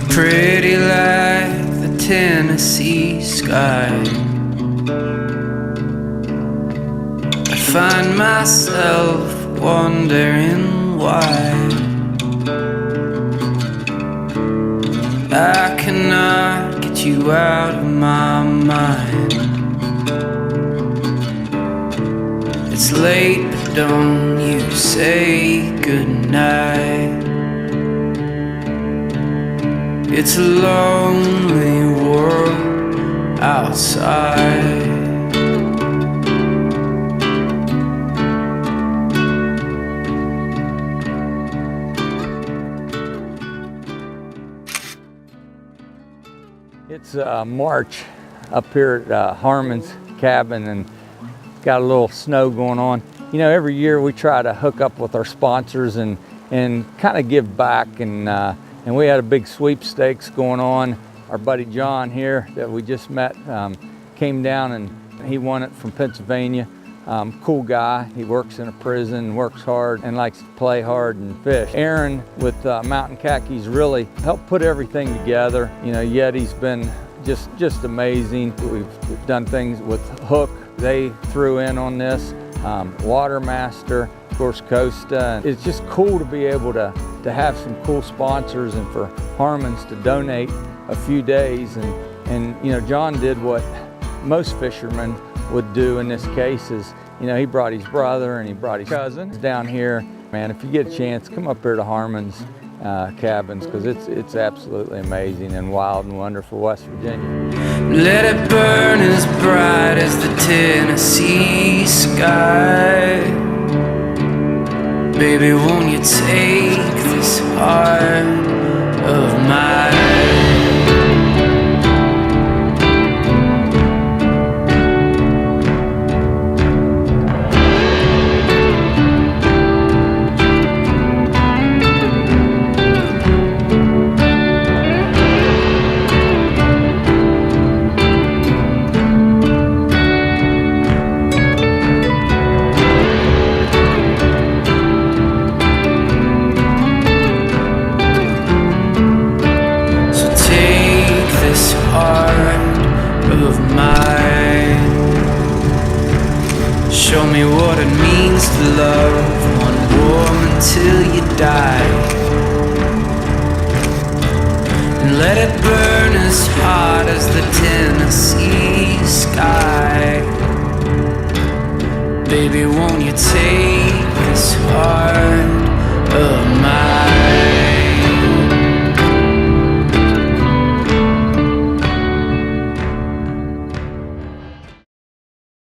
Pretty like the Tennessee sky, I find myself wondering why I cannot get you out of my mind. It's late, but don't you say goodnight. It's a lonely world outside. It's March up here at Harman's cabin, and got a little snow going on. You know, every year we try to hook up with our sponsors and kind of give back, and we had a big sweepstakes going on. Our buddy John here that we just met came down and he won it from Pennsylvania. Cool guy. He works in a prison, works hard, and likes to play hard and fish. Aaron with Mountain Khakis really helped put everything together. You know, Yeti's been just amazing. We've done things with Hook. They threw in on this. Watermaster, of course, Costa. It's just cool to be able to have some cool sponsors and for Harman's to donate a few days. And you know, John did what most fishermen would do in this case is, you know, he brought his brother and he brought his cousins down here. Man, if you get a chance, come up here to Harman's cabins, because it's absolutely amazing and wild and wonderful West Virginia. Let it burn as bright as the Tennessee sky. Baby, won't you take this heart of mine? Show me what it means to love one woman till you die, and let it burn as hot as the Tennessee